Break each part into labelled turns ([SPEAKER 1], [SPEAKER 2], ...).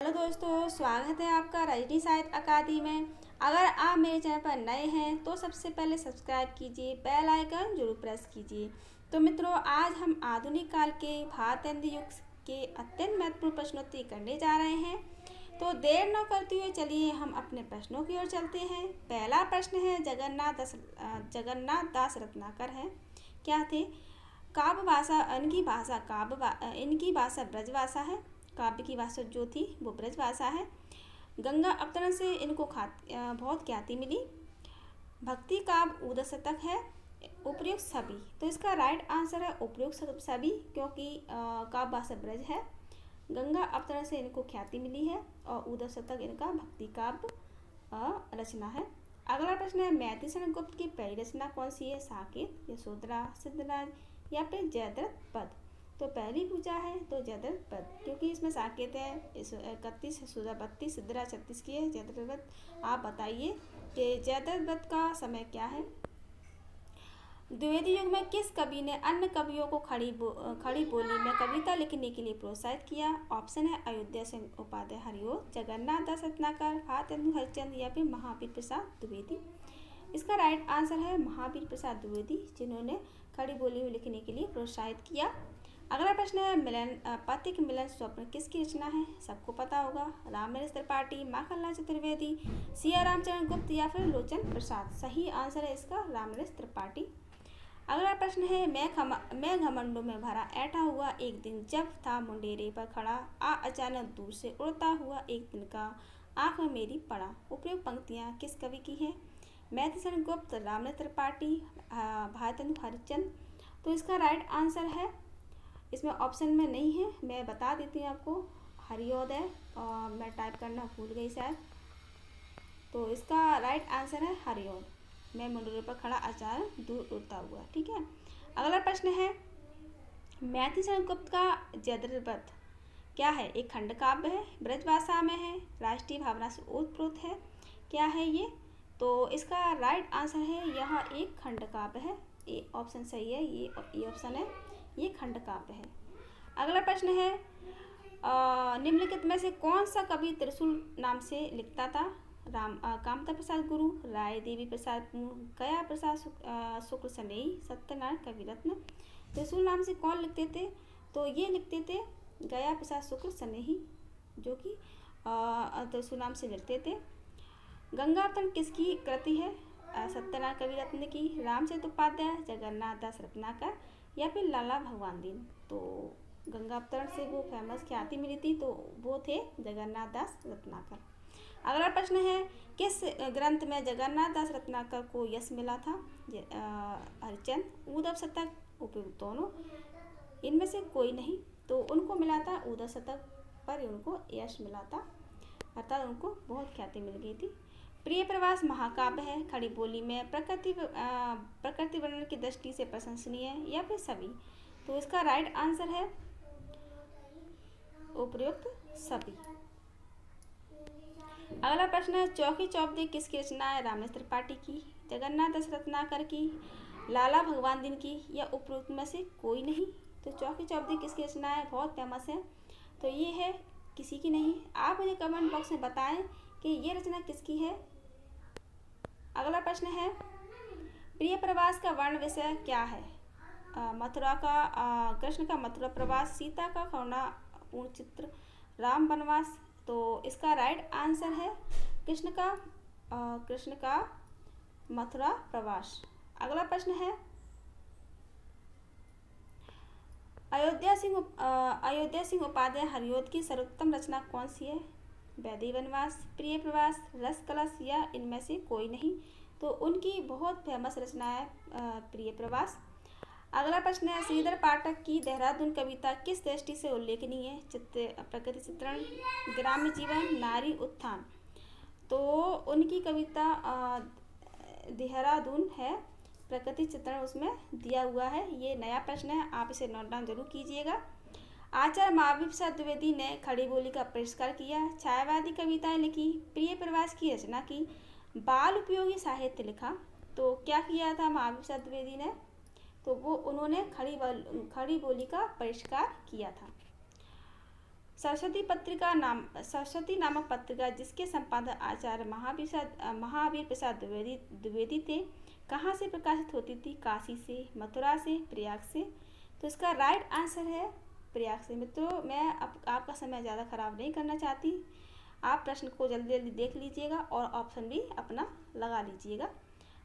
[SPEAKER 1] Hello दोस्तों, स्वागत है आपका रजनी साहित्य अकादमी में। अगर आप मेरे चैनल पर नए हैं तो सबसे पहले सब्सक्राइब कीजिए, बेल आइकन जरूर प्रेस कीजिए। तो मित्रों, आज हम आधुनिक काल के भारतेंदु युग के अत्यंत महत्वपूर्ण प्रश्नोत्तरी करने जा रहे हैं। तो देर न करते हुए चलिए हम अपने प्रश्नों की ओर चलते हैं। पहला प्रश्न है जगन्नाथ दास रत्नाकर हैं। क्या थे? काव्य भाषा, इनकी भाषा ब्रजभाषा है। काव्य की भाषा जो थी वो ब्रजभाषा है। गंगा अवतरण से इनको बहुत ख्याति मिली। भक्ति काव्य उदय शतक है। उपयुक्त सभी, तो इसका राइट आंसर है उपयुक्त सभी, क्योंकि काव्य भाषा ब्रज है। गंगा अवतरण से इनको ख्याति मिली है और उदय शतक इनका भक्ति काव्य रचना है। अगला प्रश्न है मैथिली गुप्त की पहली रचना कौन सी है? साकेत, यशोधरा, सिद्धराज या फिर जयद्रथ पद। तो पहली पूछा है तो जयद्रथ पद, क्योंकि इसमें साकेत है 31, यशोधरा 32, सिद्धराज 36 की है। जयद्रथ पद। आप बताइए कि जयद्रथ पद का समय क्या है? द्विवेदी युग में किस कवि ने अन्य कवियों को खड़ी बोली में कविता लिखने के लिए प्रोत्साहित किया? ऑप्शन है अयोध्या सिंह उपाध्याय हरिओद, जगन्नाथ दास रत्नाकर, भारतेंदु हरिश्चंद्र या फिर महावीर प्रसाद द्विवेदी। इसका राइट आंसर है महावीर प्रसाद द्विवेदी, जिन्होंने खड़ी बोली में लिखने के लिए प्रोत्साहित किया। अगला प्रश्न है पथिक मिलन स्वप्न किसकी रचना है? सबको पता होगा, रामनरेश त्रिपाठी, माखनलाल चतुर्वेदी, सिया रामचरण गुप्त या फिर लोचन प्रसाद। सही आंसर है इसका रामनरेश त्रिपाठी। अगला प्रश्न है मैं घमंडों में भरा ऐठा हुआ एक दिन जब था मुंडेरे पर खड़ा, अचानक दूर से उड़ता हुआ एक दिन का आँख में मेरी पड़ा। उपयुक्त पंक्तियाँ किस कवि की हैं? मैथिली गुप्त, रामनरेश त्रिपाठी, भारतेंदु हरिश्चंद्र। तो इसका राइट आंसर है, इसमें ऑप्शन में नहीं है, मैं बता देती हूँ आपको, हरिओद है और मैं टाइप करना भूल गई शायद। तो इसका राइट आंसर है हरिओद, मैं मुंडेरे पर खड़ा अचानक दूर उड़ता हुआ। ठीक है। अगला प्रश्न है मैथिली गुप्त का जयद्रथ पद क्या है? एक खंड काव्य है, ब्रजभाषा में है, राष्ट्रीय भावना से ओतप्रोत है। क्या है ये? तो इसका राइट आंसर है यह एक खंड काव्य है। ये ऑप्शन सही है, ये ऑप्शन है, ये खंड काव्य है। अगला प्रश्न है निम्नलिखित में से कौन सा कवि त्रिशूल नाम से लिखता था? कामता प्रसाद गुरु, राय देवी प्रसाद, गया प्रसाद शुक्ल सनेही, सत्यनारायण कविरत्न। त्रिशूल नाम से कौन लिखते थे? तो ये लिखते थे गया प्रसाद शुक्ल सनेही, जो कि त्रिशूल नाम से लिखते थे। गंगावतरण किसकी कृति है? सत्यनारायण कविरत्न की, रामचरित उपाध्याय, जगन्नाथ दास रत्नाकर या फिर लाला भगवान दीन। तो गंगावतरण से वो फेमस ख्याति मिली थी, तो वो थे जगन्नाथ दास रत्नाकर। अगला प्रश्न है किस ग्रंथ में जगन्नाथ दास रत्नाकर को यश मिला था? हरिश्चंद्र, उदय शतक, उपयुक्त दोनों, इनमें से कोई नहीं। तो उनको मिला था उदय शतक पर उनको यश मिला था, अर्थात उनको बहुत ख्याति मिल गई थी। प्रिय प्रवास महाकाव्य है, खड़ी बोली में प्रकृति वर्णन की दृष्टि से प्रशंसनीय है या फिर सभी। तो इसका राइट आंसर है उपयुक्त सभी। अगला प्रश्न है चौकी चौपदी किसकी रचना है? रामनरेश त्रिपाठी की, जगन्नाथ दास रत्नाकर की, लाला भगवान दीन की या उपयुक्त में से कोई नहीं। तो चौकी चौपदी किसकी रचना है? बहुत फेमस है, तो ये है किसी की नहीं। आप मुझे कमेंट बॉक्स में बताएं कि ये रचना किसकी है। अगला प्रश्न है प्रिय प्रवास का वर्ण विषय क्या है? मथुरा का कृष्ण का मथुरा प्रवास, सीता का करुणापूर्ण चित्र, राम वनवास। तो इसका राइट आंसर है कृष्ण का मथुरा प्रवास। अगला प्रश्न है अयोध्या सिंह उपाध्याय हरिओद की सर्वोत्तम रचना कौन सी है? वैदेही वनवास, प्रिय प्रवास, रस कलश या इनमें से कोई नहीं। तो उनकी बहुत फेमस रचना है प्रिय प्रवास। अगला प्रश्न है श्रीधर पाठक की देहरादून कविता किस दृष्टि से उल्लेखनीय है? प्रकृति चित्रण, ग्राम्य जीवन, नारी उत्थान। तो उनकी कविता देहरादून है, प्रकृति चित्रण उसमें दिया हुआ है। ये नया प्रश्न है, आप इसे नोट डाउन जरूर कीजिएगा। आचार्य महावीर प्रसाद द्विवेदी ने खड़ी बोली का परिष्कार किया, छायावादी कविताएं लिखी, प्रिय प्रवास की रचना की, बाल उपयोगी साहित्य लिखा। तो क्या किया था महावीर प्रसाद द्विवेदी ने? तो वो उन्होंने खड़ी बोली का परिष्कार किया था। सरस्वती नामक पत्रिका जिसके संपादक आचार्य महावीर प्रसाद द्विवेदी थे, कहाँ से प्रकाशित होती थी? काशी से, मथुरा से, प्रयाग से। तो इसका राइट आंसर है प्रयाग से। मित्रों, मैं आपका समय ज़्यादा खराब नहीं करना चाहती, आप प्रश्न को जल्दी जल्दी देख लीजिएगा और ऑप्शन भी अपना लगा लीजिएगा।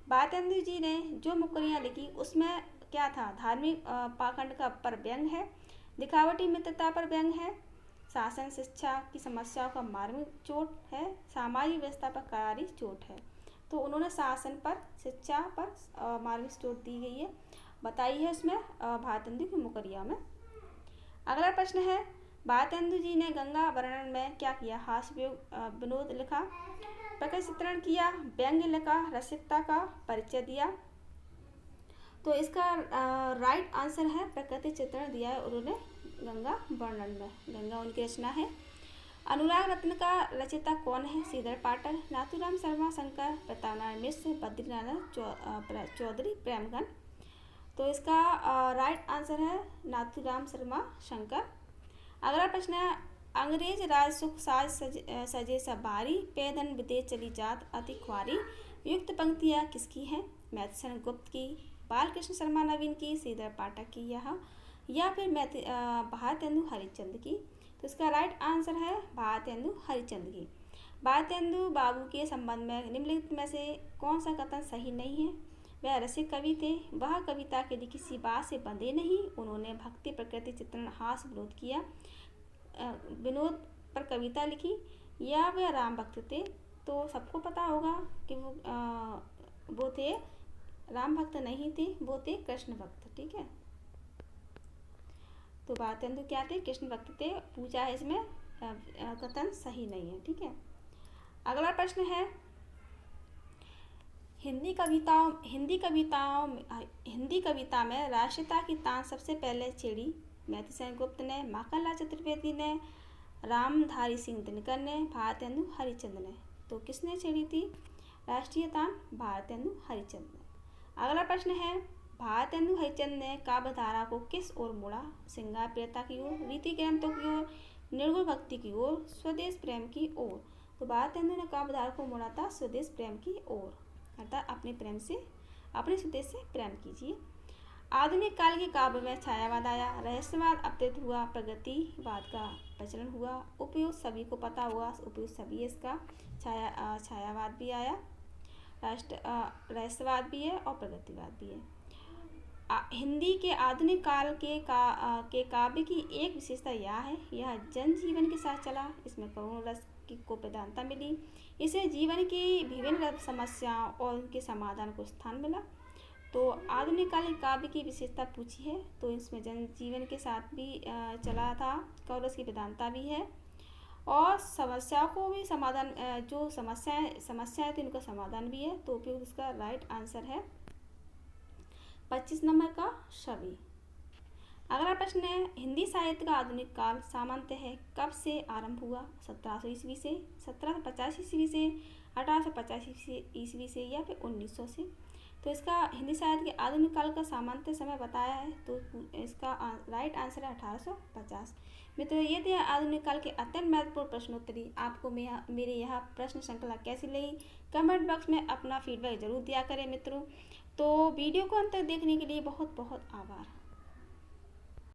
[SPEAKER 1] भारतेंदु जी ने जो मुकरियाँ लिखी उसमें क्या था? धार्मिक पाखंड का पर व्यंग है, दिखावटी मित्रता पर व्यंग है, शासन शिक्षा की समस्याओं का मार्मिक चोट है, सामाजिक व्यवस्था पर करारी चोट है। तो उन्होंने शासन पर, शिक्षा पर मार्मिक चोट दी गई है, बताई है उसमें भारतेंदु की मुकरिया में। अगला प्रश्न है, भारतेंदु जी ने गंगा वर्णन में क्या किया? हास्य विनोद लिखा, प्रकृति चित्रण किया, व्यंग्य लिखा, रसिकता का परिचय दिया। तो इसका राइट आंसर है प्रकृति चित्रण दिया है उन्होंने गंगा वर्णन में। गंगा उनकी रचना है। अनुराग रत्न का रचयिता कौन है? श्रीधर पाठक, नाथूराम शर्मा शंकर, प्रतापनारायण मिश्र, बद्रीनारायण चौधरी प्रेमगन। तो इसका राइट आंसर है नाथूराम शर्मा शंकर। अगला प्रश्न है, अंग्रेज राज सुख साज सजे सब बारी, पैदन विदेश चली जात अति ख्वारी। युक्त पंक्तियाँ किसकी हैं? मैथिसन गुप्त की, बालकृष्ण शर्मा नवीन की, श्रीधर पाठक की, या फिर भारतेंदु हरिश्चंद्र की। तो इसका राइट आंसर है भारतेंदु हरिश्चंद्र की। भारतेंदु बाबू के संबंध में निम्नलिखित में से कौन सा कथन सही नहीं है? वह रसिक कवि थे, वह कविता के लिए किसी बात से बंधे नहीं, उन्होंने भक्ति प्रकृति चित्रण हास्य विनोद किया, विनोद पर कविता लिखी, या वह राम भक्त थे। तो सबको पता होगा कि वो थे राम भक्त नहीं थे, वो थे कृष्ण भक्त। ठीक है, तो भारतेंदु क्या थे? कृष्ण भक्त थे। पूछा है इसमें, कथन सही नहीं है। ठीक है, अगला प्रश्न है, हिंदी कविता में राष्ट्रीयता की तान सबसे पहले छेड़ी मैथिसन गुप्त ने, माखनलाल चतुर्वेदी ने, रामधारी सिंह दिनकर ने, भारतेंदु हरिश्चंद्र ने। तो किसने छेड़ी थी राष्ट्रीय तान? भारतेंदु हरिश्चंद्र ने। अगला प्रश्न है, भारतेंदु हरिश्चंद्र ने काव्यधारा को किस ओर मोड़ा? श्रृंगार प्रियता की ओर, रीति ग्रंथों की ओर, निर्गुण भक्ति की ओर, स्वदेश प्रेम की ओर। तो भारतेंदु ने काव्यधारा को मोड़ा था स्वदेश प्रेम की ओर, अर्थात अपने स्वदेश से प्रेम कीजिए। आधुनिक काल के काव्य में छायावाद आया, रहस्यवाद अपडेट हुआ, प्रगतिवाद का प्रचलन हुआ, उपयुक्त सभी को पता हुआ, उपयुक्त सभी इसका छायावाद भी आया, रहस्यवाद भी है और प्रगतिवाद भी है। हिंदी के आधुनिक काल के काव्य की एक विशेषता यह है, यह जनजीवन के साथ चला, इसमें करुण रस को प्रधानता मिली, इसे जीवन की विभिन्न समस्याओं और उनके समाधान को स्थान मिला। तो आधुनिक कालीन काव्य की विशेषता पूछी है, तो इसमें जनजीवन के साथ भी चला था, करुण रस की प्रधानता भी है, और समस्याओं को भी समाधान, जो समस्याएं थी उनका समाधान भी है। तो उपयुक्त इसका राइट आंसर है 25 नंबर का सभी। अगला प्रश्न है, हिंदी साहित्य का आधुनिक काल सामान्यतः कब से आरंभ हुआ? 1700 ईस्वी से, 1750 ईस्वी से, 1850 ईस्वी से, या फिर 1900 से। तो इसका हिंदी साहित्य के आधुनिक काल का सामान्य समय बताया है, तो इसका राइट आंसर है 1850। मित्रों, ये थे आधुनिक काल के अत्यंत महत्वपूर्ण प्रश्नोत्तरी। आपको मेरे यह प्रश्न श्रृंखला कैसी लगी? कमेंट बॉक्स में अपना फीडबैक जरूर दिया करें मित्रों। तो वीडियो को अंत तक देखने के लिए बहुत बहुत आभार।